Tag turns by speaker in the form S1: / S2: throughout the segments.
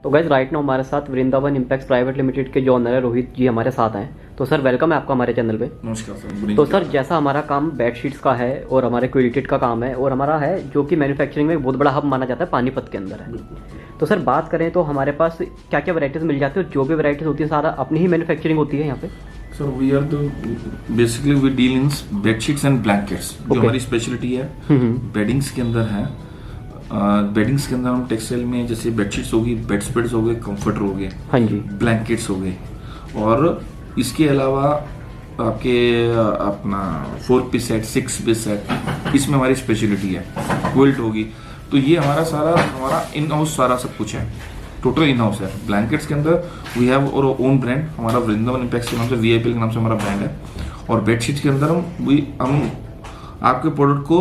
S1: तो guys right now हमारे साथ वृंदावन इम्पैक्ट प्राइवेट लिमिटेड के जो ओनर है रोहित जी हमारे साथ हैं। तो सर वेलकम है आपका हमारे चैनल पे।
S2: नमस्कार सर।
S1: तो सर जैसा हमारा काम बेडशीट्स का है और हमारे क्यूरेटेड का काम है और हमारा है जो कि मैन्युफैक्चरिंग में बहुत बड़ा हब माना जाता है पानीपत के अंदर है। तो सर बात करें तो हमारे पास क्या क्या वैरायटीज मिल जाती है और जो भी वैरायटीज होती है सारा अपनी ही मैन्युफैक्चरिंग होती है यहाँ पे?
S2: Sir we are basically we deal in bedsheets and blankets जो हमारी स्पेशलिटी है। बेडिंग्स के अंदर है। बेडिंग्स के अंदर हम टेक्सटाइल में जैसे बेडशीट्स होगी, बेड स्प्रेड्स हो गए, कंफर्टर हो गए, हाँ जी, ब्लैंकेट्स हो गए, और इसके अलावा आपके अपना 4 पीस सेट, 6 पीस सेट, इसमें हमारी स्पेशलिटी है। क्विल्ट होगी, तो ये हमारा इन हाउस सारा सब कुछ है, टोटल इन हाउस है। ब्लैंकेट्स के अंदर वी हैव और ओन ब्रांड, हमारा वृंदावन इम्पैक्ट के नाम से, वीआईपी के नाम से हमारा ब्रांड है। और बेडशीट्स के अंदर हम आपके प्रोडक्ट को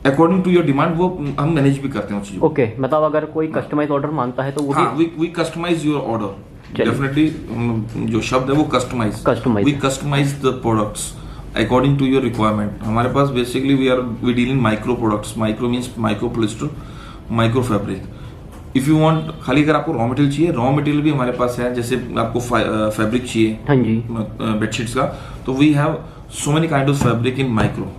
S2: अकॉर्डिंग टू योर डिमांड वो हम मैनेज भी करते हैं उस चीज़ को।
S1: ओके, मतलब अगर कोई कस्टमाइज ऑर्डर मांगता है तो वो
S2: we customise your order. Definitely जो शब्द है वो customise, we customise the products according to your requirement. हमारे पास basically we deal in micro products. Micro means micro polyester, micro fabric. If you want, खाली अगर आपको रॉ मटेरियल चाहिए, रॉ मटेरियल भी हमारे पास है। जैसे आपको फैब्रिक चाहिए, हाँ जी, बेडशीट्स का, तो we have so many kind of fabric in micro.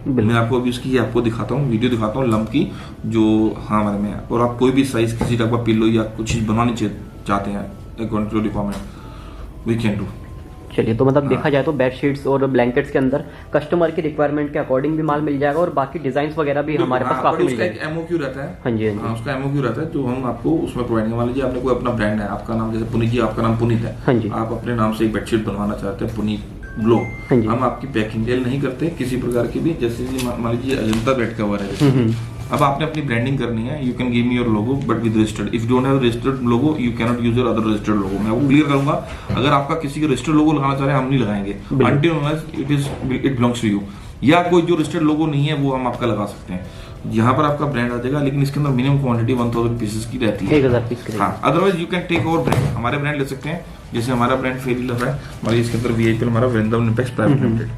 S2: मैं आपको अभी उसकी आपको दिखाता हूँ, वीडियो दिखाता हूँ लंप की, जो हमारे में है। और आप कोई भी साइज किसी टाइप का पिल्लो या कुछ चीज बनवानी चाहते हैं according to requirement, we can do.
S1: चलिए, तो मतलब देखा जाए तो बेडशीट्स और ब्लैंकेट्स के अंदर कस्टमर की रिक्वायरमेंट के अकॉर्डिंग भी माल मिल जाएगा और बाकी डिजाइन वगैरह भी हमारे पास काफी मिल जाएगा।
S2: एमओक्यू रहता है,
S1: हाँ जी,
S2: उसका एमओक्यू रहता है जो हम आपको उसमें प्रोवाइड करने वाले। जी आपने कोई अपना ब्रांड है, आपका नाम जैसे पुनीत जी, आपका नाम पुनीत है, हाँ जी, आप अपने नाम से एक बेडशीट बनवाना चाहते हैं, पुनीत ग्लो, हम आपकी पैकिंग डेल नहीं करते किसी प्रकार की भी। जैसे मान लीजिए अजंता बेड कवर है, अब आपने अपनी ब्रांडिंग करनी है, you can give me your logo but with registered. If don't have registered logo you can not use your other registered logo. मैं वो क्लियर करूंगा, अगर आपका किसी का रजिस्टर्ड लोगो लगाना चाह रहे हैं हम नहीं लगाएंगे until unless it belongs to you, या कोई जो रजिस्टर्ड लोगो नहीं है वो हम आपका लगा सकते हैं। यहाँ पर आपका ब्रांड आ जाएगा, लेकिन इसके अंदर मिनिमम क्वांटिटी 1000 पीसेस की रहती है, 1000 पीस की। हाँ, otherwise you can take our brand, हमारे ब्रांड ले सकते हैं। जैसे हमारा ब्रांड फेरी लव है, हमारे इसके अंदर वीआईपी हमारा वृंदावन इम्पैक्ट प्राइवेट लिमिटेड।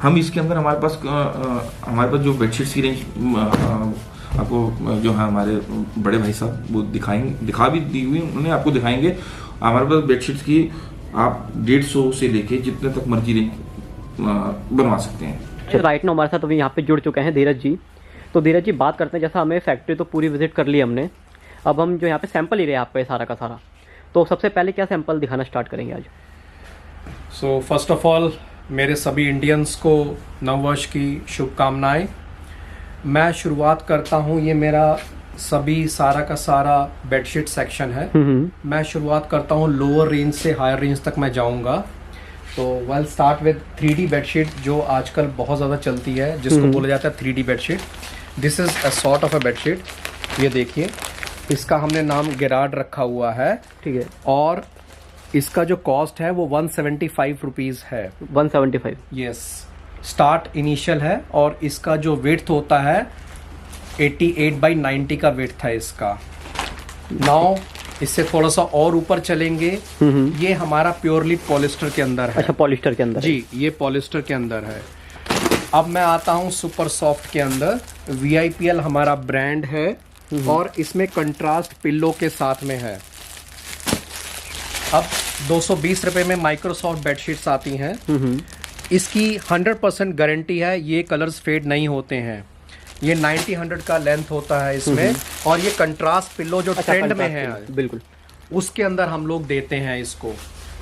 S2: हम इसके अंदर हमारे पास जो बेडशीट की रेंज आपको जो है हमारे बड़े भाई साहब वो दिखा भी दी हुई, उन्होंने आपको दिखाएंगे। हमारे पास बेडशीट्स की आप 150 से लेके जितने तक मर्जी रेंज बनवा सकते हैं।
S1: राइट नाउ हमारे साथ अभी यहाँ पे जुड़ चुके हैं धीरज जी। तो धीरज जी बात करते हैं, जैसा हमें फैक्ट्री तो पूरी विजिट कर ली हमने, अब हम जो यहाँ पे सैंपल ही रहे आप पे सारा का सारा, तो सबसे पहले क्या सैंपल दिखाना स्टार्ट करेंगे आज?
S3: सो फर्स्ट ऑफ ऑल मेरे सभी इंडियंस को नववर्ष की शुभकामनाएं। मैं शुरुआत करता हूँ, ये मेरा सभी सारा का सारा बेडशीट सेक्शन है। मैं शुरुआत करता हूँ लोअर रेंज से हायर रेंज तक मैं जाऊँगा। तो well start with 3D bedsheet, जो आजकल बहुत ज़्यादा चलती है, जिसको बोला जाता है 3D bedsheet. This is a sort of a bedsheet. ये देखिए, इसका हमने नाम गेराड रखा हुआ है, ठीक है, और इसका जो कॉस्ट है वो 175 रुपीज़ है।
S1: 175,
S3: यस, स्टार्ट इनिशियल है। और इसका जो वेट होता है 88/90 का वेट था इसका। नाउ इससे थोड़ा सा और ऊपर चलेंगे, ये हमारा प्योरली पॉलिस्टर के अंदर है।
S1: अच्छा, पॉलिस्टर के अंदर
S3: जी, ये पॉलिस्टर के अंदर है। अब मैं आता हूँ सुपर सॉफ्ट के अंदर। VIPL हमारा ब्रांड है और इसमें कंट्रास्ट पिल्लो के साथ में है। अब 220 रुपए में माइक्रोसॉफ्ट बेडशीट्स आती हैं। इसकी 100% गारंटी है, ये कलर्स फेड नहीं होते हैं। ये 90-100 का लेंथ होता है इसमें, और ये कंट्रास्ट पिल्लो जो ट्रेंड में है
S1: बिल्कुल,
S3: उसके अंदर हम लोग देते हैं इसको।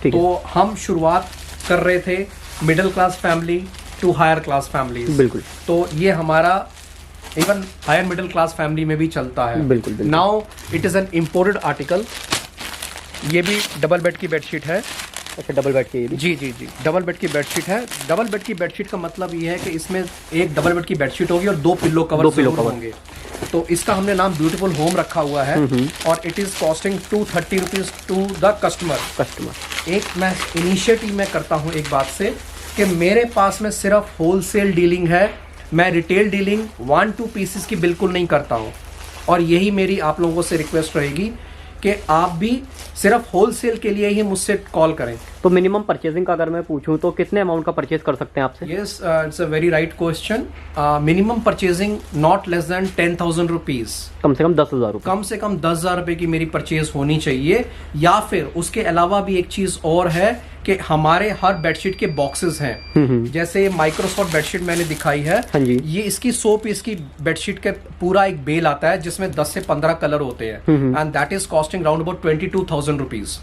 S3: तो हम शुरुआत कर रहे थे middle class family to higher class family,
S1: बिल्कुल।
S3: तो ये हमारा even higher middle class family में भी चलता है।
S1: बिल्कुल।
S3: Now it is an imported article. ये भी डबल बेड की बेडशीट है।
S1: अच्छा, डबल बेड की?
S3: जी, डबल बेड की बेडशीट है। डबल बेड की बेडशीट का मतलब ये है कि इसमें एक डबल बेड की बेडशीट होगी और 2 पिल्लो कवर होंगे। तो इसका हमने नाम ब्यूटीफुल होम रखा हुआ है, और it is costing 230 rupees to the customer. एक मैं इनिशिएटिव में करता हूँ एक बात से कि मेरे पास में सिर्फ होलसेल डीलिंग है, मैं रिटेल डीलिंग 1-2 पीसेस की बिल्कुल नहीं करता हूँ। और यही मेरी आप लोगों से रिक्वेस्ट रहेगी कि आप भी सिर्फ होलसेल के लिए ही मुझसे कॉल करें।
S1: तो मिनिमम परचेजिंग का अगर मैं पूछूं तो कितने अमाउंट का परचेज कर सकते हैं आपसे?
S3: Yes, it's a very right question. Minimum purchasing not less than 10,000 rupees,
S1: कम से कम 10,000 रुपये,
S3: कम से कम 10,000 रुपए की मेरी परचेज होनी चाहिए। या फिर उसके अलावा भी एक चीज और है कि हमारे हर बेडशीट के बॉक्सेस हैं। जैसे माइक्रोसॉफ्ट बेडशीट मैंने दिखाई है,
S1: हाँ जी।
S3: ये इसकी 100 पीस की बेडशीट के पूरा एक बेल आता है जिसमें 10 से 15 कलर होते हैं, and that is costing round about 22,000 rupees.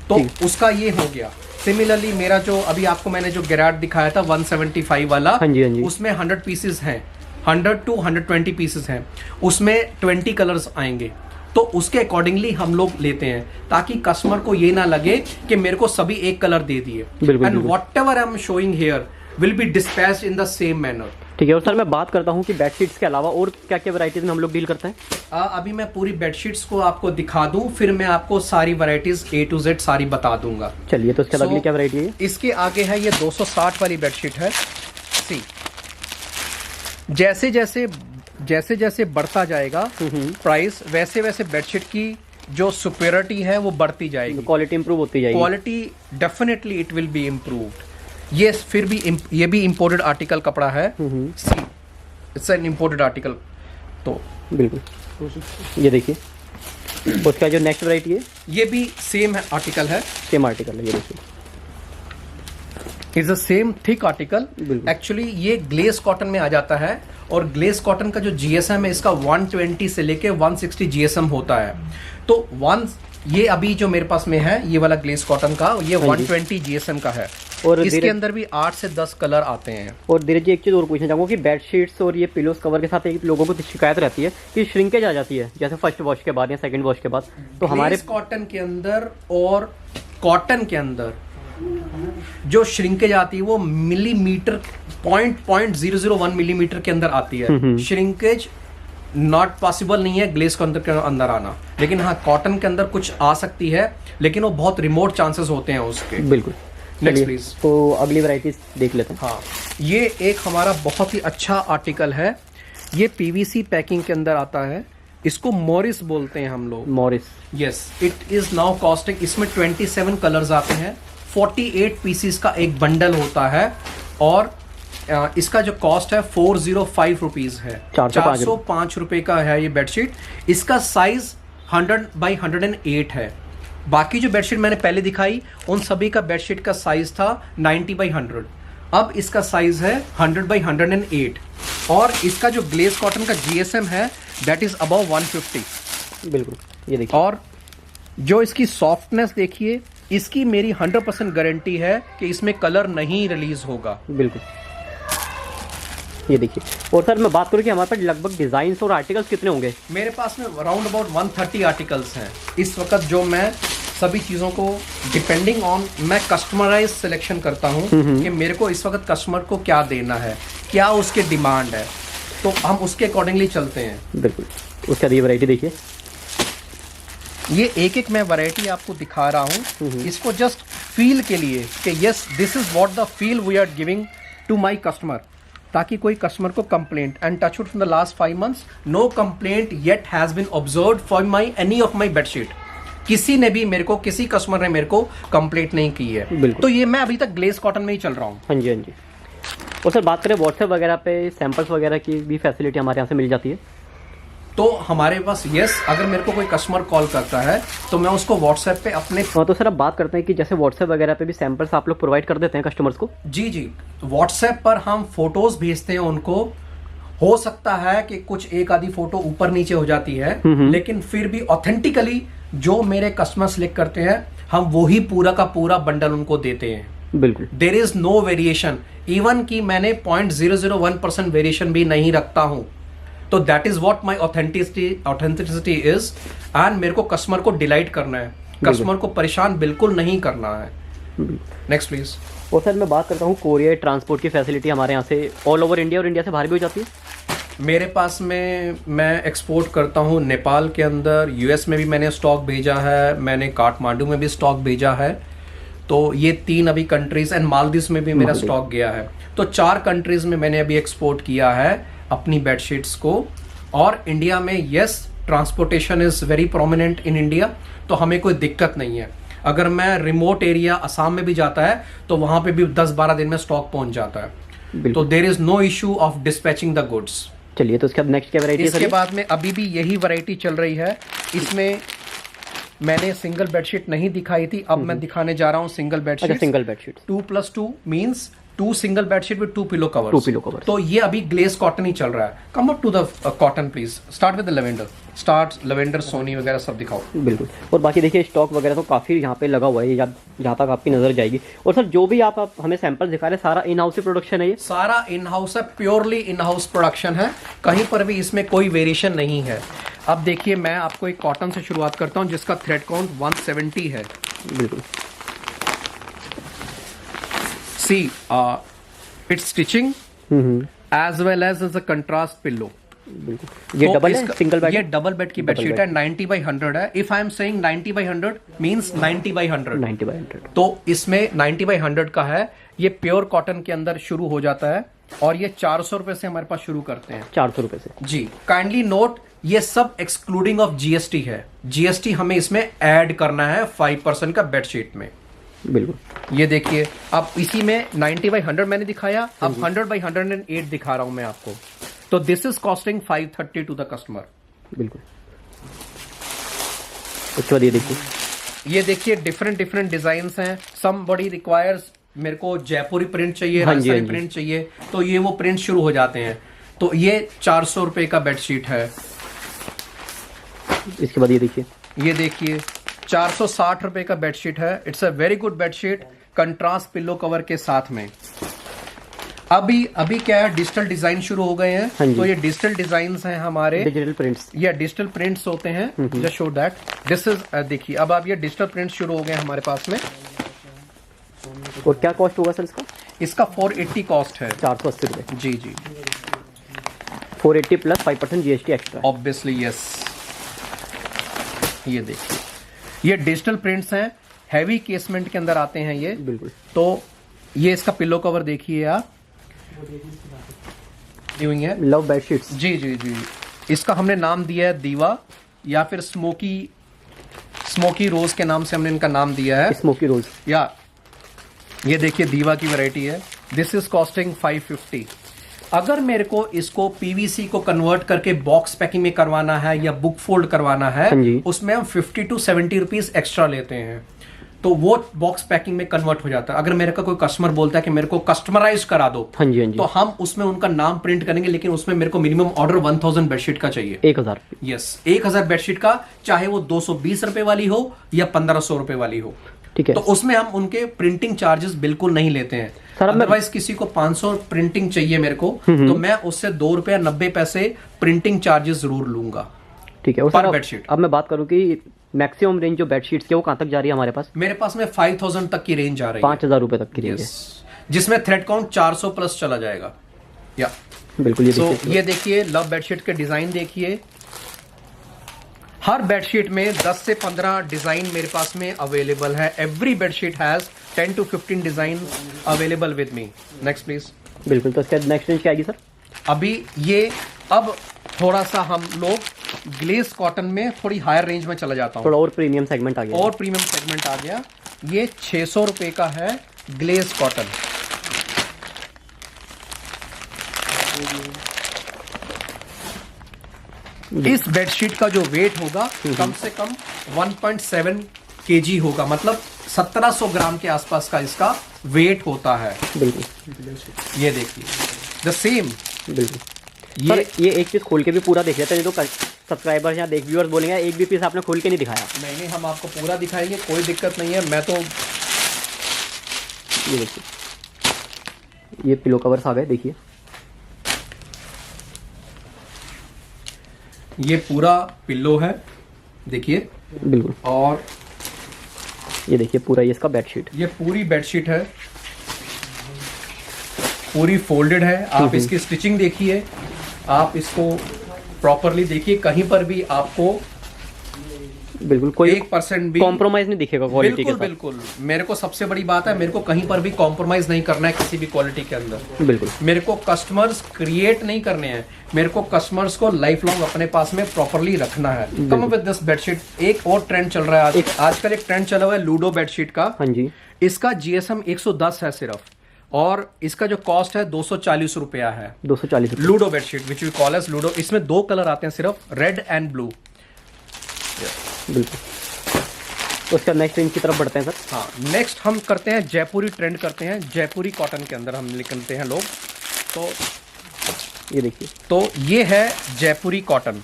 S3: तो उसका ये हो गया। सिमिलरली मेरा जो अभी आपको मैंने जो गैराट दिखाया था 175 वाला,
S1: हाँ जी, हाँ जी।
S3: उसमें 100 पीसेस हैं, 100 to 120 पीसेस हैं, उसमें 20 कलर्स आएंगे। तो उसके अकॉर्डिंगली हम लोग लेते हैं ताकि कस्टमर को ये ना लगे कि मेरे को सभी एक कलर दे दिए। And what ever I am showing here will be dispatched in the same manner.
S1: ठीक है। और सर मैं बात करता हूँ कि बेडशीट्स के अलावा और क्या क्या वैरायटीज में हम लोग डील करते हैं?
S3: अभी मैं पूरी बेडशीट्स को आपको दिखा दूं, फिर मैं आपको सारी वैरायटीज A to Z सारी बता दूंगा।
S1: चलिए, तो इसके अगली क्या वैरायटी है?
S3: इसके आगे है ये 260 वाली बेडशीट है। सी, जैसे जैसे बढ़ता जाएगा प्राइस, वैसे वैसे बेडशीट की जो सुपीरियरिटी है वो बढ़ती जाएगी,
S1: क्वालिटी इंप्रूव होती जाएगी।
S3: Quality definitely it will be improved. ये फिर भी ये भी इम्पोर्टेड आर्टिकल कपड़ा है। सी, इट्स एन इम्पोर्टेड आर्टिकल। तो
S1: बिल्कुल ये देखिए, उसका जो नेक्स्ट वैरायटी है
S3: ये भी सेम आर्टिकल है,
S1: सेम आर्टिकल है। ये देखिए,
S3: it's the same thick article. Actually ये ग्लेस कॉटन में आ जाता है, और ग्लेस कॉटन का जो जीएसएम है इसका 120 से लेके 160 जीएसएम होता है। तो ये अभी जो मेरे पास में है ये वाला ग्लेस कॉटन का, ये 120 जीएसएम का है, और इसके अंदर भी 8 से 10 कलर आते हैं।
S1: और धीरे जी एक चीज और पूछना चाहूंगा कि बेडशीट्स और ये पिलोस कवर के साथ एक लोगों को शिकायत रहती है कि श्रिंकेज आ जाती है, जैसे फर्स्ट वॉश के बाद या सेकंड वॉश के बाद। तो हमारे
S3: कॉटन के अंदर और कॉटन के अंदर जो श्रिंकेज आती है वो मिलीमीटर 0.001 मिलीमीटर के अंदर आती है। श्रिंकेज नॉट पॉसिबल नहीं है ग्लेस के अंदर आना, लेकिन हाँ कॉटन के अंदर कुछ आ सकती है, लेकिन वो बहुत रिमोट चांसेस होते हैं उसके।
S1: बिल्कुल।
S3: Next please.
S1: तो अगली वैरायटीज देख लेते हैं।
S3: हाँ, ये एक हमारा बहुत ही अच्छा आर्टिकल है। ये पीवीसी पैकिंग के अंदर आता है, इसको मॉरिस बोलते हैं हम लोग।
S1: Morris,
S3: yes, it is now costing, इसमें 27 कलर्स आते हैं, 48 पीसीस का एक बंडल होता है, और इसका जो कॉस्ट है 405 रुपीज है, 405 रुपए का है ये बेडशीट। इसका साइज 100 बाई 108 है। बाकी जो बेडशीट मैंने पहले दिखाई उन सभी का बेडशीट का साइज था 90 बाई 100, अब इसका साइज है 100 बाई 108, और इसका जो ग्लेस कॉटन का जीएसएम है दैट इज अबव 150।
S1: बिल्कुल, ये देखिए।
S3: और जो इसकी सॉफ्टनेस देखिए, इसकी मेरी 100% गारंटी है कि इसमें कलर नहीं रिलीज होगा।
S1: बिल्कुल, ये देखिए। और सर मैं बात करूँ कि हमारे पास लगभग डिजाइन और आर्टिकल्स कितने होंगे?
S3: मेरे पास में अराउंड अबाउट 130 आर्टिकल्स हैं इस वक्त, जो मैं सभी चीज़ों को डिपेंडिंग ऑन मैं कस्टमराइज सिलेक्शन करता हूँ कि मेरे को इस वक्त कस्टमर को क्या देना है, क्या उसके डिमांड है, तो हम उसके अकॉर्डिंगली चलते हैं।
S1: बिल्कुल। उसका ये वैरायटी देखिए,
S3: ये एक मैं वैरायटी आपको दिखा रहा हूँ, इसको जस्ट फील के लिए कि yes this is what the feel we are giving to my customer, ताकि कोई कस्टमर को complaint, and touch wood from the last 5 months no complaint yet has been observed for my any of my bedsheet. किसी ने भी मेरे को, किसी customer ने मेरे को कंप्लेंट नहीं की है। तो ये मैं अभी तक ग्लेस कॉटन में ही चल रहा हूँ।
S1: हाँ जी, हाँ जी। और सर बात करें व्हाट्सएप वगैरह पे सैंपल्स वगैरह की भी फैसिलिटी हमारे यहाँ से मिल जाती है?
S3: तो हमारे पास यस, अगर मेरे को कोई कस्टमर कॉल करता है तो मैं उसको व्हाट्सएप पे अपने
S1: तो सर अब बात करते हैं कि जैसे व्हाट्सएप वगैरह पे भी सैंपल्स आप लोग प्रोवाइड कर देते हैं कस्टमर्स को?
S3: जी जी, व्हाट्सएप पर हम फोटोज भेजते हैं उनको। हो सकता है कि कुछ एक आधी फोटो ऊपर नीचे हो जाती है, लेकिन फिर भी ऑथेंटिकली जो मेरे कस्टमर सिलेक्ट करते हैं हम वही पूरा का पूरा बंडल उनको देते हैं।
S1: बिल्कुल,
S3: there is no variation, even कि मैंने 0.001% वेरिएशन भी नहीं रखता हूं। तो that is what my authenticity is, and मेरे को कस्टमर को डिलाइट करना है, कस्टमर को परेशान बिल्कुल नहीं करना है। Next please.
S1: और सर मैं बात करता हूँ कोरियर ट्रांसपोर्ट की फैसिलिटी हमारे यहाँ से ऑल ओवर इंडिया और इंडिया से बाहर भी हो जाती है?
S3: मेरे पास में मैं एक्सपोर्ट करता हूँ नेपाल के अंदर, यूएस में भी मैंने स्टॉक भेजा है, मैंने काठमांडू में भी स्टॉक भेजा है। तो ये 3 अभी कंट्रीज, एंड मालदीव्स में भी मेरा स्टॉक गया है। तो 4 कंट्रीज में मैंने अभी एक्सपोर्ट किया है अपनी बेडशीट्स को। और इंडिया में yes, transportation is very prominent in India. तो हमें कोई दिक्कत नहीं है। अगर मैं रिमोट एरिया असम में भी जाता है तो वहां पे भी 10-12 दिन में स्टॉक पहुंच जाता है, तो there is no issue of dispatching the goods.
S1: चलिए, तो इसके बाद नेक्स्ट क्या वैरायटी है?
S3: इसके बाद में अभी भी यही वैरायटी चल रही है। इसमें मैंने सिंगल बेडशीट नहीं दिखाई थी, अब मैं दिखाने जा रहा हूँ सिंगल बेडशीट।
S1: अच्छा, single bedsheet
S3: 2+2 means 2 single bedsheet with 2 pillow covers.
S1: 2 pillow covers.
S3: तो ये अभी ग्लेज कॉटन ही चल रहा है। Come up to the cotton please, start with the lavender, start lavender, Sony वगैरह सब दिखाओ।
S1: बिल्कुल। और बाकी देखिए स्टॉक वगैरह तो काफ़ी यहाँ पे लगा हुआ है, जहाँ तक आपकी नज़र जाएगी। और सर जो भी आप हमें सैंपल दिखा रहे हैं सारा इन हाउस प्रोडक्शन है? ये
S3: सारा इन हाउस है, प्योरली इन हाउस प्रोडक्शन है, कहीं पर भी इसमें कोई वेरिएशन नहीं है। अब देखिए मैं आपको एक कॉटन से शुरुआत करता हूँ जिसका थ्रेड काउंट 170 है।
S1: बिल्कुल।
S3: See it's stitching as well as a contrast pillow.
S1: ये डबल है, सिंगल बेड?
S3: ये डबल बेड की बेडशीट है, 90/100 है। If I am saying 90/100 means 90/100।
S1: 90/100
S3: तो इसमें 90/100 का है। ये प्योर कॉटन के अंदर शुरू हो जाता है और ये 400 रुपए से हमारे पास शुरू करते हैं।
S1: 400 रुपए से?
S3: जी। काइंडली नोट, ये सब एक्सक्लूडिंग ऑफ जीएसटी है। जीएसटी हमें इसमें ऐड करना है 5% का बेडशीट में।
S1: बिल्कुल।
S3: ये देखिए, अब इसी में 90/100 मैंने दिखाया, अब 100/108 दिखा रहा हूं मैं आपको। तो this is costing 530 to the customer.
S1: बिल्कुल। उसके बाद ये देखिए
S3: डिफरेंट डिजाइन्स हैं। समबडी रिक्वायर्स, मेरे को जयपुरी प्रिंट चाहिए, राजस्थानी प्रिंट चाहिए, तो ये वो प्रिंट शुरू हो जाते हैं। तो ये 400 रुपए का बेडशीट है।
S1: इसके बाद ये
S3: देखिए 460 रुपए का बेडशीट है। It's a very good bedsheet, contrast pillow cover के साथ में। अभी क्या है, डिजिटल डिजाइन शुरू हो गए हैं। तो ये डिजिटल डिजाइन्स हैं हमारे,
S1: डिजिटल प्रिंट्स,
S3: या डिजिटल प्रिंट्स होते हैं। Just show that this is, देखिए अब आप ये डिजिटल प्रिंट्स शुरू हो गए हमारे पास में।
S1: और क्या कॉस्ट होगा सर इसका?
S3: इसका 480 कॉस्ट है।
S1: 480 रुपए?
S3: जी
S1: 480 plus 5% GST extra.
S3: Obviously yes. ये देखिए, ये डिजिटल प्रिंट्स हैं, हैवी केसमेंट के अंदर आते हैं ये।
S1: बिल्कुल।
S3: तो ये इसका पिलो कवर देखिए आप, है
S1: लव बेडशीट्स।
S3: जी। इसका हमने नाम दिया है दीवा, या फिर स्मोकी रोज के नाम से हमने इनका नाम दिया है,
S1: स्मोकी रोज।
S3: या ये देखिए दीवा की वैरायटी है। This is costing 550। अगर मेरे को इसको पीवीसी को कन्वर्ट करके बॉक्स पैकिंग में करवाना है या बुक फोल्ड करवाना है, उसमें हम 50 to 70 रुपीज एक्स्ट्रा लेते हैं, तो वो बॉक्स पैकिंग में कन्वर्ट हो जाता है। अगर मेरे का कोई कस्टमर बोलता है कि मेरे को कस्टमाइज करा दो, तो हम उसमें उनका नाम प्रिंट करेंगे, लेकिन उसमें मेरे को मिनिमम ऑर्डर 1000 बेडशीट का चाहिए।
S1: 1000?
S3: यस, 1000 बेडशीट का, चाहे वो 220 रुपए वाली हो या 1500 रुपए वाली हो।
S1: ठीक है।
S3: तो उसमें हम उनके प्रिंटिंग चार्जेस बिल्कुल नहीं लेते हैं। अदरवाइज किसी को 500 प्रिंटिंग चाहिए मेरे को, तो मैं उससे 2 रुपया 90 पैसे प्रिंटिंग चार्जेस जरूर लूंगा।
S1: ठीक है।
S3: पर बेडशीट।
S1: अब मैं बात करूं कि मैक्सिमम रेंज जो बेडशीट्स की वो कहां तक जा रही है हमारे पास?
S3: मेरे पास में 5000 तक की रेंज आ रही है।
S1: 5000 रुपए तक की रेंज है,
S3: जिसमें थ्रेड काउंट 400 प्लस चला जाएगा। या
S1: बिल्कुल।
S3: ये देखिए लव बेडशीट के डिजाइन देखिए। हर बेडशीट में 10 से 15 डिजाइन मेरे पास में अवेलेबल है। Every bedsheet has 10 to 15 design available with me. Next please.
S1: बिल्कुल। तो इसका नेक्स्ट रेंज क्या आएगी सर?
S3: अभी ये, अब थोड़ा सा हम लोग ग्लेस कॉटन में थोड़ी हायर रेंज में चला जाता हूँ।
S1: थोड़ा और प्रीमियम सेगमेंट आ गया।
S3: और प्रीमियम सेगमेंट आ गया। ये 600 रुपए का है ग्लेस कॉटन। इस बेडशीट का जो वेट होगा कम से कम 1.7 kg होगा, मतलब 1700 ग्राम के आसपास का इसका वेट होता है।
S1: बिल्कुल।
S3: ये देखिए द सेम।
S1: बिल्कुल। ये एक पीस खोल के भी पूरा देख लेते हैं, तो सब्सक्राइबर्स या व्यूअर्स बोलेंगे एक भी पीस आपने खोल के नहीं दिखाया।
S3: नहीं, हम आपको पूरा दिखाएंगे, कोई दिक्कत नहीं है। मैं तो
S1: ये देखिए, ये पिलो कवर्स आ गए, देखिए
S3: ये पूरा पिल्लो है, देखिए।
S1: बिल्कुल।
S3: और
S1: ये देखिए पूरा ये इसका बेडशीट,
S3: ये पूरी बेडशीट है, पूरी फोल्डेड है। आप इसकी स्टिचिंग देखिए, आप इसको प्रॉपरली देखिए, कहीं पर भी आपको
S1: बिल्कुल, कोई
S3: 1% भी
S1: कॉम्प्रोमाइज नहीं दिखेगा क्वालिटी के साथ।
S3: बिल्कुल। मेरे को सबसे बड़ी बात है, मेरे को कहीं पर भी कॉम्प्रोमाइज नहीं करना है किसी भी क्वालिटी के अंदर।
S1: बिल्कुल, मेरे
S3: को कस्टमर्स क्रिएट नहीं करने हैं, मेरे को कस्टमर्स को लाइफ लॉन्ग अपने पास में प्रॉपरली रखना है। Come with this bedsheet. एक और ट्रेंड चल रहा है आजकल एक ट्रेंड चला हुआ है लूडो बेडशीट का।
S1: हाँ जी,
S3: इसका GSM 110 है सिर्फ, और इसका जो कॉस्ट है 240 रुपया है।
S1: 240
S3: ludo bedsheet which we call as ludo. इसमें 2 कलर आते हैं सिर्फ, रेड एंड ब्लू।
S1: बिल्कुल। तो उसका नेक्स्ट रेंज की तरफ बढ़ते हैं सर।
S3: हाँ, नेक्स्ट हम करते हैं जयपुरी ट्रेंड करते हैं, जयपुरी कॉटन के अंदर हम निकलते हैं लोग। तो
S1: ये देखिए,
S3: तो ये है जयपुरी कॉटन।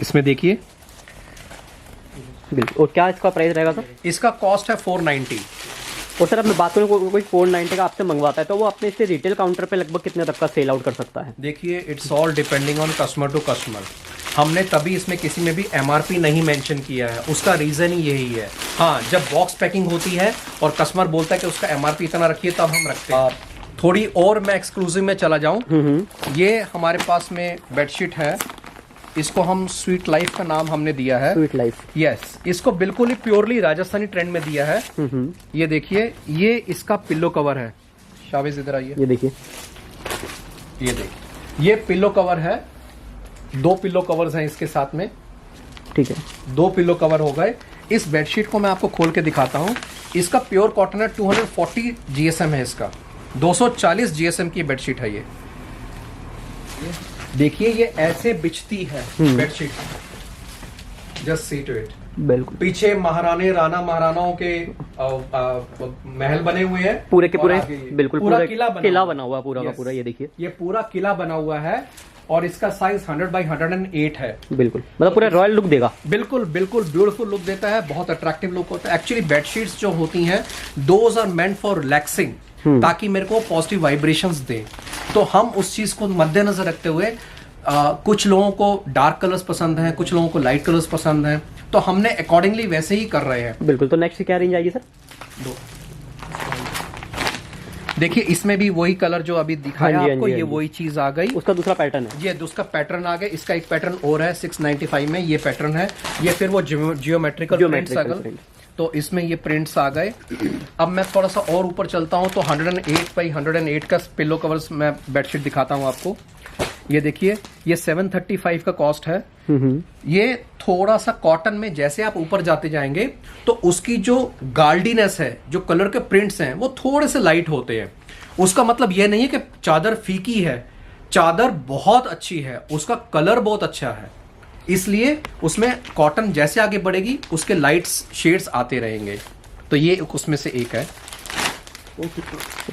S3: इसमें देखिए,
S1: बिल्कुल। और क्या इसका प्राइस रहेगा सर?
S3: इसका कॉस्ट है 490।
S1: और सर अब मैं बात करूँ, कोई 490 का आपसे मंगवाता है तो वो अपने इससे रिटेल काउंटर पे लगभग कितने तक का सेल आउट कर सकता है?
S3: देखिए, it's all depending on customer to customer. हमने तभी इसमें किसी में भी MRP नहीं मेंशन किया है, उसका रीजन ही यही है। हाँ, जब बॉक्स पैकिंग होती है और कस्टमर बोलता है कि उसका MRP इतना रखिए, तब हम रखते हैं। थोड़ी और मैं एक्सक्लूसिव में चला जाऊं, ये हमारे पास में बेडशीट है, इसको हम स्वीट लाइफ का नाम हमने दिया है।
S1: Sweet life,
S3: yes. इसको बिल्कुल ही प्योरली राजस्थानी ट्रेंड में दिया है। ये देखिए, ये इसका पिल्लो कवर है। शाबाश, इधर आइए।
S1: ये देखिए,
S3: ये देखिए, ये पिल्लो कवर है। 2 पिल्लो कवर्स हैं इसके साथ में।
S1: ठीक है,
S3: 2 पिल्लो कवर हो गए। इस बेडशीट को मैं आपको खोल के दिखाता हूँ। इसका प्योर कॉटन है, 240 GSM है इसका। 240 GSM की बेडशीट है ये। देखिए, ये ऐसे बिछती है bedsheet. Just see to it.
S1: बिल्कुल।
S3: पीछे महारानी राणा महारानाओं के महल बने हुए हैं,
S1: पूरे के पूरे। बिल्कुल,
S3: पूरा किला
S1: बना हुआ पूरा का पूरा। ये देखिए,
S3: ये पूरा किला बना हुआ है, और इसका साइज 100 by 108 है।
S1: बिल्कुल, मतलब पूरा रॉयल लुक देगा।
S3: बिल्कुल बिल्कुल ब्यूटीफुल लुक देता है, बहुत अट्रैक्टिव लुक होता है। एक्चुअली बेडशीट्स जो होती हैं, those are meant for relaxing, ताकि मेरे को पॉजिटिव वाइब्रेशंस दे। तो हम उस चीज को मद्देनजर रखते हुए, कुछ लोगों को डार्क कलर्स पसंद हैं, कुछ लोगों को लाइट कलर्स पसंद हैं, तो हमने अकॉर्डिंगली वैसे ही कर रहे हैं।
S1: बिल्कुल। तो नेक्स्ट क्या रेंज आएगी सर?
S3: देखिए, इसमें भी वही कलर जो अभी दिखाया आपको, ये वही चीज आ गई।
S1: उसका दूसरा पैटर्न है,
S3: ये उसका पैटर्न आ गया। इसका एक पैटर्न और है 695 में, ये पैटर्न है। ये फिर वो जियोमेट्रिकल प्रिंट्स आ गए। तो इसमें ये प्रिंट्स आ गए। अब मैं थोड़ा सा और ऊपर चलता हूं, तो 108 by 108 का पिलो कवर्स मैं बेडशीट दिखाता हूं आपको। ये देखिए, ये 735 का कॉस्ट है। ये थोड़ा सा कॉटन में जैसे आप ऊपर जाते जाएंगे तो उसकी जो गार्डीनेस है, जो कलर के प्रिंट्स हैं, वो थोड़े से लाइट होते हैं। उसका मतलब ये नहीं है कि चादर फीकी है, चादर बहुत अच्छी है, उसका कलर बहुत अच्छा है। इसलिए उसमें कॉटन जैसे आगे बढ़ेगी उसके लाइट्स शेड्स आते रहेंगे। तो ये उसमें से एक है।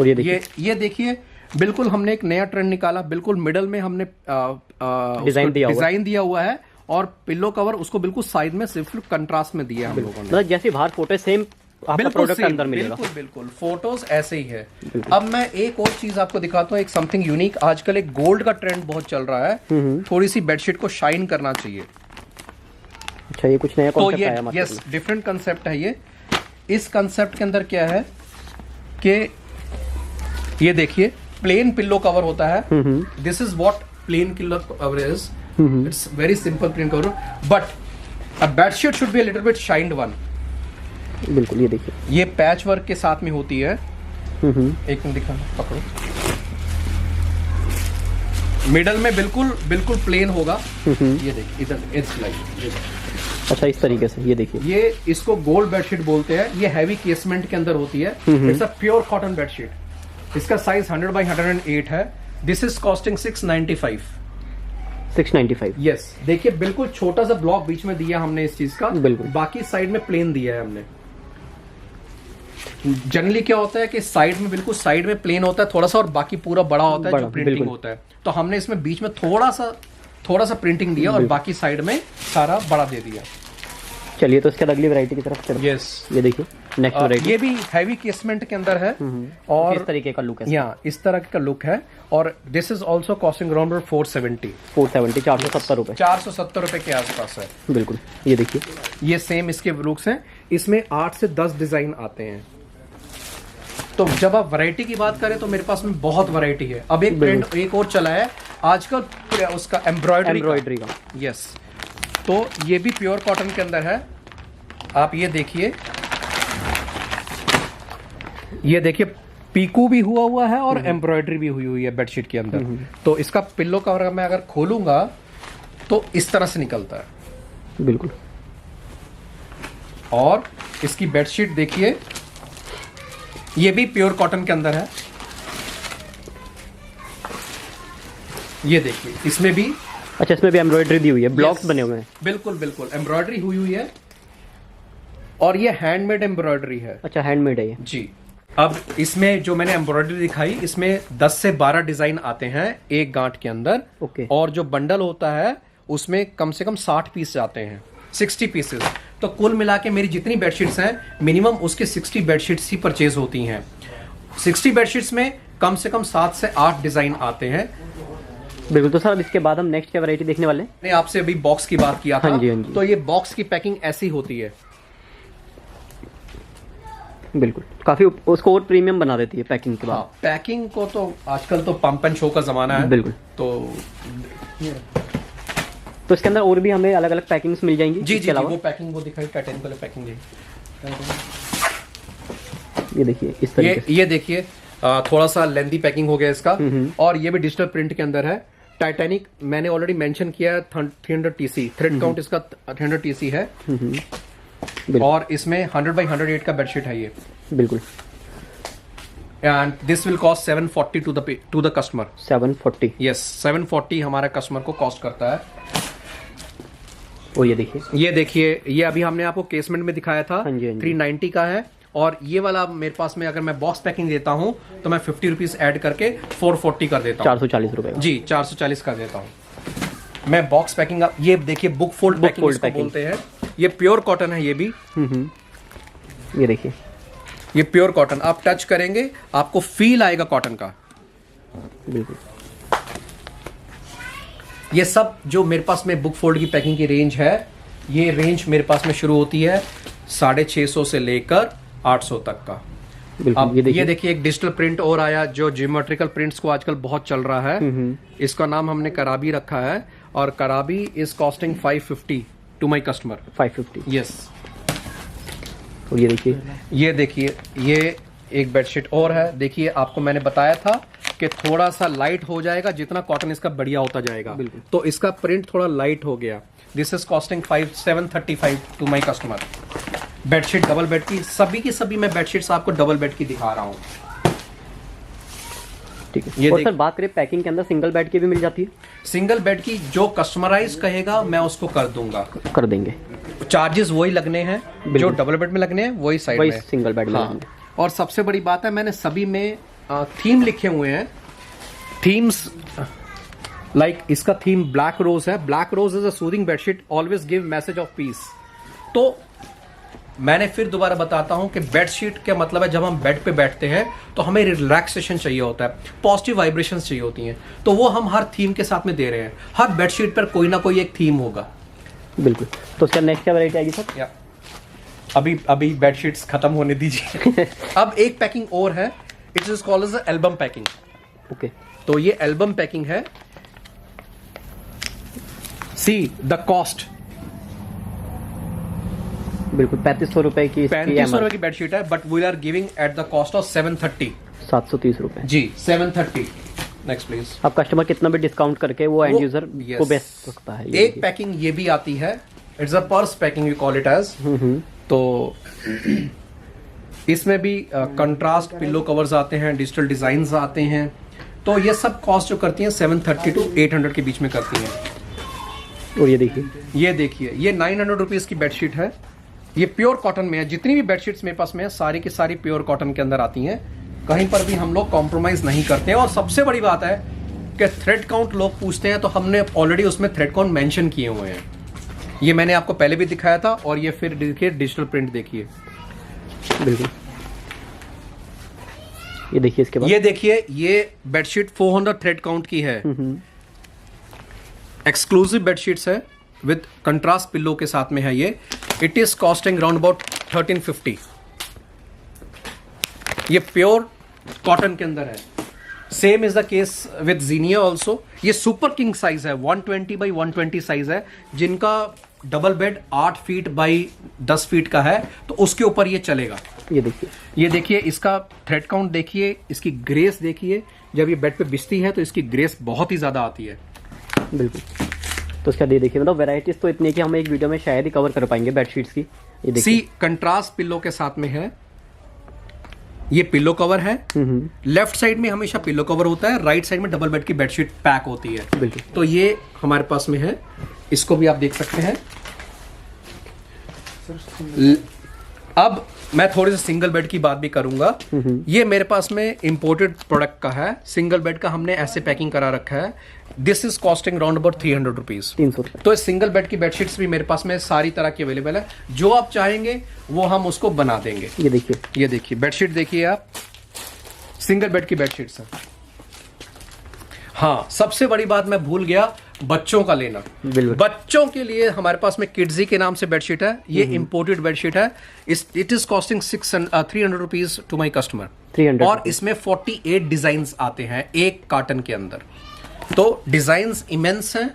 S1: और ये
S3: देखिए, बिल्कुल हमने एक नया ट्रेंड निकाला। बिल्कुल मिडल में हमने
S1: डिजाइन
S3: दिया हुआ है, और पिल्लो कवर उसको बिल्कुल साइड में सिर्फ कंट्रास्ट में दिया है हम लोगों ने।
S1: मतलब जैसे बाहर फोटो सेम आपका प्रोडक्ट अंदर मिलेगा।
S3: बिल्कुल फोटोज ऐसे ही है। अब मैं एक और चीज आपको दिखाता हूँ, एक समथिंग यूनिक। आजकल एक गोल्ड का ट्रेंड बहुत चल रहा है। थोड़ी सी बेडशीट को शाइन करना चाहिए।
S1: अच्छा, ये कुछ नया
S3: कॉन्सेप्ट आया मार्केट में। यस, डिफरेंट कंसेप्ट है ये। इस कंसेप्ट के अंदर क्या है कि ये देखिए, प्लेन पिल्लो कवर होता है। This is what plain pillow cover is. It's very simple plain cover, but a bedsheet should be a little bit shined one.
S1: बिल्कुल, ये देखिए,
S3: ये पैच वर्क के साथ में होती है। एक मिनट दिखा, पकड़ो। मिडल में बिल्कुल प्लेन होगा। ये देखिए, इधर एज लाइक।
S1: अच्छा, इस तरीके से। ये देखिए,
S3: ये इसको गोल्ड बेडशीट बोलते हैं। ये हैवी केसमेंट के अंदर होती है। It's a pure cotton bedsheet. इसका साइज 100 by 108 है। This is costing 695।
S1: 695।
S3: यस। देखिए, बिल्कुल छोटा सा ब्लॉक बीच में दिया हमने इस चीज का।
S1: बिल्कुल।
S3: बाकी साइड में प्लेन दिया है हमने। जनरली क्या होता है कि साइड में बिल्कुल साइड में प्लेन होता है थोड़ा सा, और बाकी पूरा बड़ा होता है जो प्रिंटिंग होता है। तो हमने इसमें बीच में थोड़ा सा प्रिंटिंग दिया, और बाकी साइड में सारा बड़ा दे दिया।
S1: चलिए, तो इसके बाद अगली वैरायटी की तरफ चलते हैं।
S3: यस,
S1: ये देखिए, नेक्स्ट वैरायटी।
S3: ये भी हैवी केसमेंट के अंदर है, और
S1: इस तरीके का लुक है।
S3: यहाँ इस तरह का लुक है। और this is also costing around 470
S1: 470 रुपए
S3: 470 रुपए के आसपास है।
S1: बिल्कुल, ये देखिए,
S3: ये सेम इसके लुक्स हैं। इसमें 8 से 10 डिजाइन आते हैं। तो जब आप वैरायटी की बात करें तो मेरे पास में बहुत वैरायटी है। अब एक ट्रेंड एक और चला है आजकल, उसका एम्ब्रॉयडरी का।
S1: यस,
S3: तो ये भी प्योर कॉटन के अंदर है। आप ये देखिए, पीकू भी हुआ है और एम्ब्रॉयडरी भी हुई है बेडशीट के अंदर। तो इसका पिल्लो कवर मैं अगर खोलूंगा तो इस तरह से निकलता है
S1: बिल्कुल।
S3: और इसकी बेडशीट देखिए, ये भी प्योर कॉटन के अंदर है। ये देखिए, इसमें भी,
S1: अच्छा, इसमें भी एम्ब्रॉयडरी दी हुई है, ब्लॉक्स बने हुए हैं।
S3: बिल्कुल बिल्कुल एम्ब्रॉयडरी हुई है और ये हैंडमेड एम्ब्रॉयडरी है।
S1: अच्छा, हैंडमेड है ये
S3: जी। अब इसमें जो मैंने एम्ब्रॉयडरी दिखाई, इसमें 10 से 12 डिजाइन आते हैं एक गांठ के अंदर।
S1: ओके।
S3: और जो बंडल होता है उसमें कम से कम 60 पीस जाते हैं, 60 पीसेस। तो कुल मिला के मेरी जितनी बेडशीट्स हैं, मिनिमम उसके 60 बेडशीट्स ही परचेज होती हैं। 60 बेडशीट्स में कम से कम 7 से 8 डिजाइन आते हैं।
S1: बिल्कुल। तो सर अब इसके बाद हम नेक्स्ट क्या वैरायटी देखने वाले हैं?
S3: मैंने आपसे अभी बॉक्स की बात किया था।
S1: हाँ जी, हाँ जी।
S3: तो ये बॉक्स की पैकिंग ऐसी होती है।
S1: बिल्कुल, काफी उसको और प्रीमियम बना देती है पैकिंग के बाद।
S3: हाँ, पैकिंग को तो आजकल तो पंप एंड शो का जमाना है।
S1: बिल्कुल। तो इसके अंदर और भी हमें अलग अलग पैकिंग्स मिल जाएंगी?
S3: जी जी, वो पैकिंग वो दिखाई, टाइटेनियम वाली पैकिंग।
S1: ये देखिए इस तरीके से।
S3: ये देखिए, थोड़ा सा लेंथी पैकिंग हो गया इसका। और ये भी डिजिटल प्रिंट के अंदर है। टाइटैनिक मैंने ऑलरेडी मेंशन किया है, 300 TC थ्रेड काउंट इसका 300 TC है। और इसमें 100 by 108 का बेडशीट है ये। बिल्कुल। And this will cost 740 to the customer.
S1: 740?
S3: Yes, 740 हमारा कस्टमर को कॉस्ट करता है।
S1: और ये देखिए,
S3: ये अभी हमने आपको केसमेंट में दिखाया था। 390 का है। और ये वाला मेरे पास में अगर मैं बॉक्स पैकिंग देता हूँ तो मैं 50 रुपीज ऐड करके 440 कर देता हूँ।
S1: 440 रुपए। जी,
S3: 440 कर देता हूँ मैं बॉक्स पैकिंग। ये देखिए, बुक फोल्ड पैकिंग इसको बोलते हैं। ये प्योर कॉटन है ये भी।
S1: ये देखिए,
S3: ये प्योर कॉटन, आप टच करेंगे आपको फील आएगा कॉटन का।
S1: बिल्कुल।
S3: ये सब जो मेरे पास में बुक फोल्ड की पैकिंग की रेंज है, ये रेंज मेरे पास में शुरू होती है 650 से लेकर 800 तक का। अब ये देखिए एक डिजिटल प्रिंट और आया जो ज्योमेट्रिकल प्रिंट्स को आजकल बहुत चल रहा है। इसका नाम हमने कराबी रखा है। और कराबी is costing 550 to my customer.
S1: 550?
S3: Yes.
S1: और ये देखिए,
S3: ये एक बेडशीट और है। देखिए, आपको मैंने बताया था कि थोड़ा सा लाइट हो जाएगा जितना कॉटन इसका बढ़िया होता जाएगा। तो इसका प्रिंट थोड़ा लाइट हो गया। This is costing 735 to my customer. Bedsheet double bed की, सभी मैं बेडशीट्स आपको डबल बेड की दिखा रहा हूँ।
S1: ठीक है। और सर बात करें पैकिंग के अंदर, सिंगल बेड की भी मिल जाती है?
S3: सिंगल बेड की जो कस्टमराइज कहेगा मैं उसको कर दूंगा,
S1: कर देंगे।
S3: चार्जेस वही लगने हैं जो डबल बेड में लगने हैं, वही साइड में
S1: सिंगल बेड में।
S3: हाँ। और सबसे बड़ी बात है, मैंने सभी में थीम लिखे हुए हैं। थीम्स लाइक इसका थीम ब्लैक रोज है। Black rose is a soothing bedsheet, always give message of peace. तो मैंने फिर दोबारा बताता हूं कि बेडशीट का मतलब है जब हम बेड पे बैठते हैं तो हमें रिलैक्सेशन चाहिए होता है, पॉजिटिव वाइब्रेशंस चाहिए होती हैं। तो वो हम हर थीम के साथ में दे रहे हैं। हर बेडशीट पर कोई ना कोई एक थीम होगा।
S1: बिल्कुल। तो उसका नेक्स्ट क्या वैरायटी आएगी सर?
S3: या अभी बेडशीट्स खत्म होने दीजिए। अब एक पैकिंग और है, it is called as album packing.
S1: Okay.
S3: तो ये एल्बम पैकिंग है। सी द कॉस्ट,
S1: बिल्कुल 3500 रुपए की,
S3: 3500 रुपए की बेडशीट है, but we are giving at the cost of 730।
S1: 730 रुपए।
S3: जी, 730। Next please.
S1: अब कस्टमर कितना भी डिस्काउंट करके वो एंड यूजर को बेच सकता है।
S3: एक पैकिंग ये भी आती है, it's a purse packing we call it as. तो इसमें भी कंट्रास्ट पिलो कवर्स आते हैं, डिजिटल डिजाइन आते हैं। तो ये सब कॉस्ट जो करती हैं 730 to 800 के बीच में करती हैं।
S1: और ये देखिए,
S3: ये 900 रुपीज की बेडशीट है। ये प्योर कॉटन में है। जितनी भी बेडशीट्स मेरे पास में है सारी की सारी प्योर कॉटन के अंदर आती हैं। कहीं पर भी हम लोग कॉम्प्रोमाइज नहीं करते हैं। और सबसे बड़ी बात है कि थ्रेड काउंट लोग पूछते हैं, तो हमने ऑलरेडी उसमें थ्रेड काउंट मेंशन किए हुए हैं। ये मैंने आपको पहले भी दिखाया था। और ये फिर देखिए डिजिटल प्रिंट देखिए।
S1: बिल्कुल। ये देखिए, इसके बाद
S3: ये देखिए, ये बेडशीट 400 थ्रेड काउंट की है। एक्सक्लूसिव बेडशीट्स है विद कंट्रास्ट पिल्लो के साथ में है ये। It is costing round about 1350। ये प्योर कॉटन के अंदर है। Same is the case with Zinnia also. ये सुपर किंग साइज है, 120 by 120 साइज है, जिनका double bed 8 feet by 10 feet का है तो उसके ऊपर ये चलेगा। ये देखिए इसका थ्रेड काउंट देखिए, इसकी ग्रेस देखिए, जब ये बेड पे बिछती है तो इसकी ग्रेस बहुत ही ज्यादा आती है।
S1: बिल्कुल। तो इसका देखिए मतलब वैरायटीज तो इतनी है कि हम एक वीडियो में शायद ही कवर कर पाएंगे बेडशीट्स की। ये देखिए
S3: कंट्रास्ट पिल्लो के साथ में है, ये पिल्लो कवर है। लेफ्ट साइड में हमेशा पिल्लो कवर होता है, राइट साइड में डबल बेड की बेडशीट पैक होती है।
S1: बिल्कुल।
S3: तो ये हमारे पास में है, इसको भी आप देख सकते हैं। अब मैं थोड़ी सी सिंगल बेड की बात भी करूंगा। ये मेरे पास में इंपोर्टेड प्रोडक्ट का है, सिंगल बेड का हमने ऐसे पैकिंग करा रखा है। This is costing round about 300 rupees.
S1: 300।
S3: तो इस सिंगल बेड की बेडशीट्स भी मेरे पास में सारी तरह की अवेलेबल है, जो आप चाहेंगे वो हम उसको बना देंगे। ये देखिए बेडशीट देखिए आप, सिंगल बेड की बेडशीट्स है। हाँ, सबसे बड़ी बात मैं भूल गया, बच्चों का लेना। बच्चों के लिए हमारे पास में किड्जी के नाम से बेडशीट है, ये इंपोर्टेड बेडशीट है। It is costing 300 rupees to my customer.
S1: 300।
S3: और इसमें 48 डिजाइन आते हैं एक कार्टन के अंदर। तो डिजाइन्स इमेंस हैं,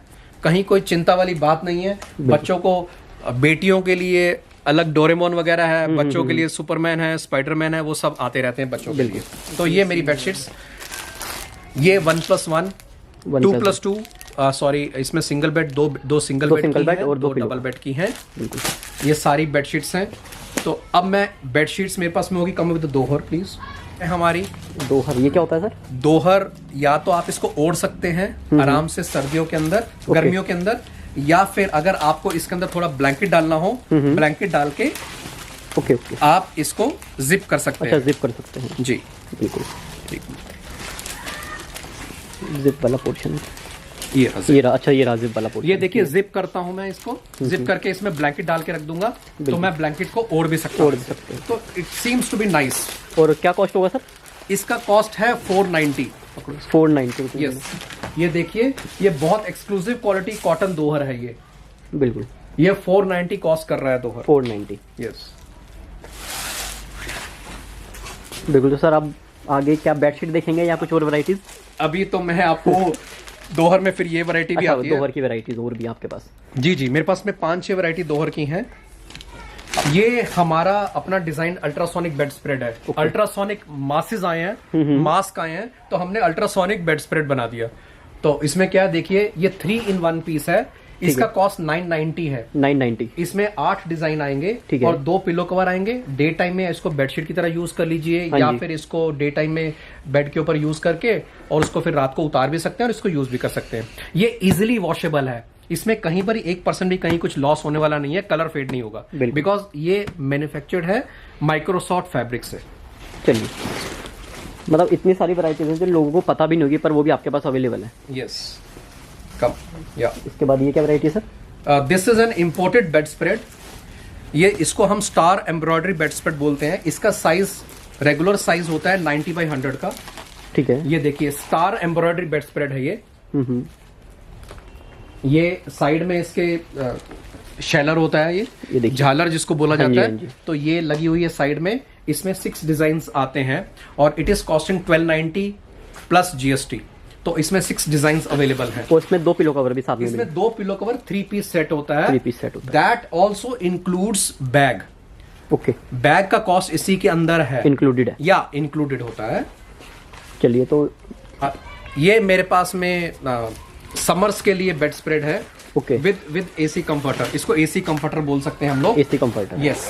S3: कहीं कोई चिंता वाली बात नहीं है। बच्चों को, बेटियों के लिए अलग डोरेमोन वगैरह है, बच्चों के लिए सुपरमैन है, स्पाइडरमैन है, वो सब आते रहते हैं बच्चों के लिए। तो ये मेरी बेडशीट्स, ये 1+1, 2+2, सॉरी इसमें सिंगल बेड, दो सिंगल बेड और दो डबल बेड की हैं। ये सारी बेडशीट्स हैं। तो अब मैं बेडशीट्स मेरे पास में होगी, कम विद दोहर प्लीज। हमारी
S1: दोहर, ये क्या होता है सर?
S3: दोहर या तो आप इसको ओढ़ सकते हैं आराम से सर्दियों के अंदर, गर्मियों के अंदर, या फिर अगर आपको इसके अंदर थोड़ा ब्लैंकेट डालना हो, ब्लैंकेट डाल के आप इसको जिप कर सकते हैं।
S1: अच्छा, जिप कर सकते हैं
S3: जी,
S1: बिल्कुल। जिप वाला पोर्शन
S3: ये
S1: अच्छा, ये जिप वाला पोर्शन।
S3: ये देखिए जिप करता हूं मैं इसको, जिप करके इसमें ब्लैंकेट डाल के रख दूंगा, तो मैं ब्लैंकेट को ओढ़ भी सकता हूं। तो it seems to be nice.
S1: और क्या कॉस्ट होगा सर?
S3: इसका कॉस्ट है 490।
S1: 490।
S3: यस। ये देखिए, ये बहुत एक्सक्लूसिव क्वालिटी कॉटन दोहर है ये।
S1: बिल्कुल।
S3: ये 490 कॉस्ट कर रहा है दोहर।
S1: 490।
S3: यस।
S1: बिल्कुल। तो सर आप आगे क्या बेडशीट देखेंगे या कुछ और वैरायटीज?
S3: अभी तो मैं आपको दोहर में फिर ये वैरायटी भी आती है।
S1: दोहर की वैरायटीज और भी आपके पास?
S3: जी, मेरे पास में 5-6 वैरायटी दोहर की हैं। ये हमारा अपना डिजाइन अल्ट्रासोनिक बेड स्प्रेड है। अल्ट्रासोनिक मासेस आए हैं, मास्क आए हैं, तो हमने अल्ट्रासोनिक बेड स्प्रेड बना दिया। तो इसमें क्या देखिए, ये 3-in-1 पीस है। इसका कॉस्ट 990 है। 990। इसमें 8 डिजाइन आएंगे और 2 पिलो कवर आएंगे। डे टाइम में इसको बेडशीट की तरह यूज कर लीजिए, या फिर इसको डे टाइम में बेड के ऊपर यूज करके और उसको फिर रात को उतार भी सकते हैं और इसको यूज भी कर सकते हैं। ये इजिली वॉशेबल है, इसमें कहीं पर 1% भी कहीं कुछ लॉस होने वाला नहीं है, कलर फेड नहीं होगा, बिकॉज ये मैन्युफैक्चर्ड है माइक्रोसॉफ्ट फैब्रिक से।
S1: चलिए, मतलब इतनी सारी वैरायटीज हैं जो लोगों को पता भी नहीं होगी, पर वो भी आपके पास अवेलेबल है।
S3: यस, कम या
S1: इसके बाद ये क्या वैरायटी है sir?
S3: This is an imported bed spread. ये इसको हम स्टार एम्ब्रॉयडरी बेड स्प्रेड बोलते हैं। इसका साइज रेगुलर साइज होता है 90x100 का।
S1: ठीक है।
S3: ये देखिए स्टार एम्ब्रॉयडरी बेड स्प्रेड है ये। ये साइड में इसके शेलर होता है, ये झालर जिसको बोला जाता है। तो ये लगी हुई है साइड में। इसमें 6 डिजाइन्स आते हैं और it is costing 1290 plus GST। तो इसमें 6 डिजाइन्स अवेलेबल हैं।
S1: तो इसमें 2 पिलो कवर भी साथ में?
S3: इसमें 2 पिलो कवर 3 पीस सेट होता है।
S1: 3 पीस सेट होता है।
S3: That also includes bag.
S1: Okay.
S3: Bag का कॉस्ट इसी के अंदर है,
S1: इंक्लूडेड है
S3: या इंक्लूडेड होता है।
S1: चलिए, तो
S3: ये मेरे पास में समर्स के लिए बेड स्प्रेड है।
S1: ओके।
S3: With AC comforter. इसको AC कंफर्टर बोल सकते हैं हम लोग।
S1: AC comforter.
S3: यस।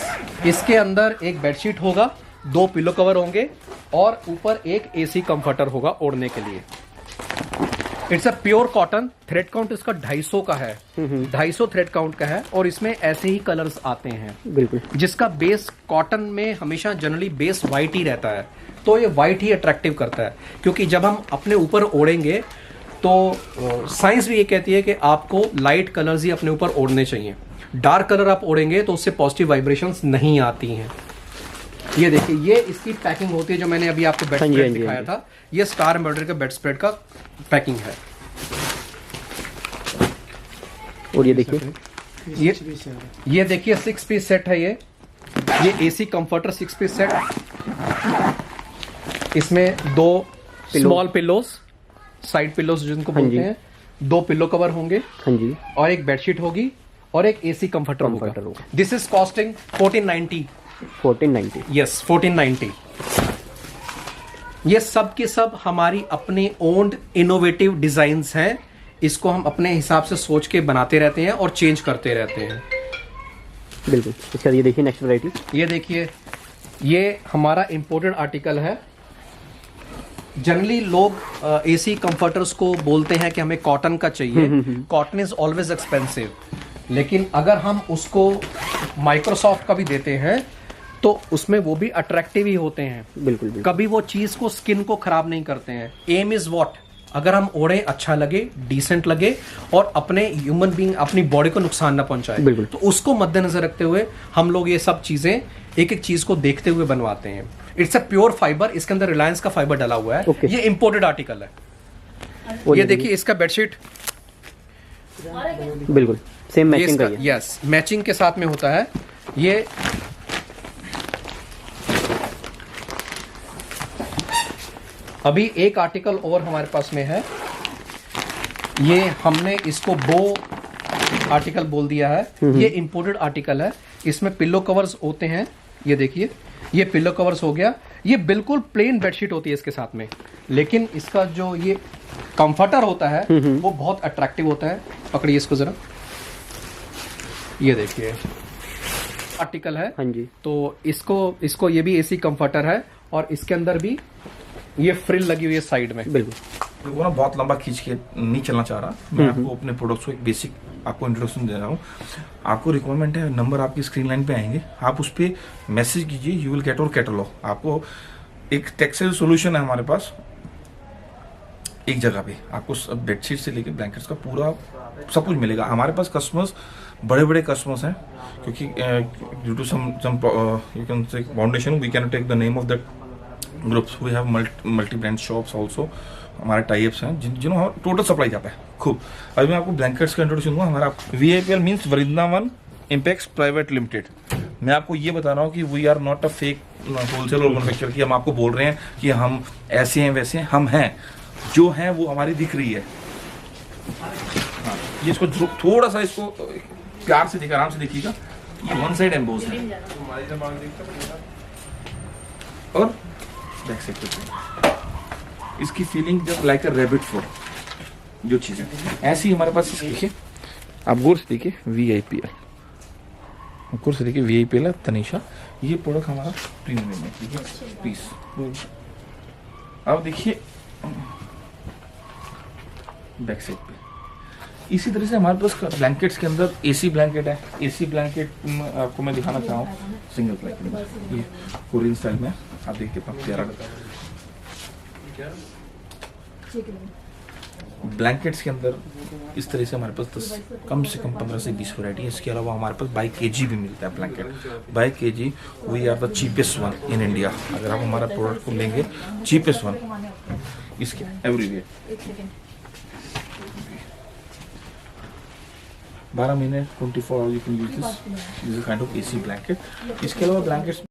S3: इसके अंदर एक बेडशीट होगा, 2 पिलो कवर होंगे और ऊपर एक AC कंफर्टर होगा ओढ़ने के लिए। It's a pure cotton. Thread count इसका 250 का है। 250 थ्रेड काउंट का है और इसमें ऐसे ही कलर्स आते हैं।
S1: बिल्कुल। जिसका
S3: बेस कॉटन में हमेशा जनरली बेस व्हाइट ही रहता है, तो ये व्हाइट ही अट्रैक्टिव करता है, क्योंकि जब हम अपने ऊपर ओढ़ेंगे तो साइंस भी ये कहती है कि आपको लाइट कलर्स ही अपने ऊपर ओढ़ने चाहिए। डार्क कलर आप ओढ़ेंगे तो उससे पॉजिटिव वाइब्रेशंस नहीं आती हैं। ये देखिए, ये इसकी पैकिंग होती है जो मैंने अभी आपको बेड स्प्रेड दिखाया था। ये स्टार एम्ब्रॉयडरी का बेड स्प्रेड का पैकिंग है।
S1: और ये देखिए,
S3: ये देखिए 6 पीस सेट है। ये AC कंफर्टर 6 पीस सेट। इसमें 2 स्मॉल पिलोज, साइड पिलोज जिनको बोलते हैं, 2 पिलो कवर होंगे।
S1: हाँ जी।
S3: और एक बेडशीट होगी और एक एसी कंफर्टर होगा। This is costing 1490।
S1: 1490,
S3: यस 1490। ये सब के सब हमारी अपने ओन्ड इनोवेटिव डिजाइन्स हैं। इसको हम अपने हिसाब से सोच के बनाते रहते हैं और चेंज करते रहते हैं।
S1: बिल्कुल। इसका ये देखिए नेक्स्ट वैरायटी,
S3: ये देखिए, ये हमारा इंपोर्टेड आर्टिकल है। जनरली लोग एसी कंफर्टर्स को बोलते हैं कि हमें कॉटन का चाहिए, कॉटन इज ऑलवेज एक्सपेंसिव, लेकिन अगर हम उसको माइक्रोसॉफ्ट का भी देते हैं तो उसमें वो भी अट्रैक्टिव ही होते हैं।
S1: बिल्कुल, बिल्कुल।
S3: कभी वो चीज को, स्किन को खराब नहीं करते हैं। एम इज व्हाट, अगर हम ओढ़े अच्छा लगे, डिसेंट लगे और अपने ह्यूमन बीइंग, अपनी बॉडी को नुकसान ना पहुंचाए, तो उसको मद्देनजर रखते हुए हम लोग ये सब चीजें एक एक चीज को देखते हुए बनवाते हैं। इट्स अ प्योर फाइबर, इसके अंदर रिलायंस का फाइबर डाला हुआ है। ये इंपोर्टेड आर्टिकल है। ये देखिए इसका बेडशीट
S1: बिल्कुल सेम मैचिंग का है।
S3: यस, मैचिंग के साथ में होता है। ये अभी एक आर्टिकल और हमारे पास में है, ये हमने इसको बो आर्टिकल बोल दिया है। ये इंपोर्टेड आर्टिकल है। इसमें पिलो कवर्स होते हैं। ये देखिए, ये पिलो कवर्स हो गया। ये बिल्कुल प्लेन बेडशीट होती है इसके साथ में, लेकिन इसका जो ये कंफर्टर होता है वो बहुत अट्रैक्टिव होता है। पकड़िए इसको जरा, ये देखिए आर्टिकल है।
S1: हाँ जी।
S3: तो इसको ये भी एसी कंफर्टर है और इसके अंदर भी ये फ्रिल लगी हुई है साइड में।
S1: बिल्कुल।
S2: वो ना बहुत लंबा खींच के नहीं चलना चाह रहा, मैं आपको अपने प्रोडक्ट्स को एक बेसिक आपको इंट्रोडक्शन दे रहा हूँ। आपको रिक्वायरमेंट है, नंबर आपकी स्क्रीन लाइन पे आएंगे, आप उस पर मैसेज कीजिए, यू विल गेट और कैटलॉग। आपको एक टेक्सटाइल सोल्यूशन है हमारे पास, एक जगह पे आपको बेडशीट से लेके ब्लैंकेट्स का पूरा सब कुछ मिलेगा। हमारे पास कस्टमर्स बड़े बड़े कस्टमर्स हैं, क्योंकि due to some you can say foundation we can take the name of that groups. We have multi brand shops also, हमारे टाइप्स हैं जिन्होंने टोटल सप्लाई जाता है खूब। अभी मैं आपको ब्लैंकेट्स का इंट्रोडक्शन दूंगा। हमारा VIPL means Vrindavan impex private limited. मैं आपको ये बता रहा हूँ कि we are not a fake wholesale और मैन्युफैक्चर की हम आपको बोल रहे हैं कि हम ऐसे हैं वैसे हैं, हम हैं जो हैं वो हमारी दिख रही है। हाँ, ये इसको थोड़ा सा इसको प्यार से देखिए, आराम से देखिएगा। ये वन साइड एम्बोस है और बैक साइड पे इसकी feeling just like a rabbit food जो चीज़ है ऐसी हमारे पास। देखिए आप गौर से देखिए VIPL, गौर से देखिए VIPL है तनीषा। ये प्रोडक्ट हमारा प्रीमियम है, ठीक है प्लीज। अब देखिए बैक साइड पे इसी तरह से हमारे पास ब्लैंकेट्स के अंदर एसी ब्लैंकेट है। एसी ब्लैंकेट आपको मैं दिखाना चाहूँ, सिंगल ब्लैंकेट, ये कोरियन स्टाइल में आप देखिए कितना प्यारा लगता है। ब्लैंकेट्स के अंदर इस तरह से हमारे पास कम से कम 15 से 20 वैरायटी है। इसके अलावा हमारे पास बाय केजी भी मिलता है blanket. By KG we are the cheapest one in India. अगर आप हमारा प्रोडक्ट को लेंगे, चीपेस्ट वन इसके एवरीवेयर। 12 महीने 24 hours you can use this kind of AC blanket. इसके अलावा ब्लैंकेट्स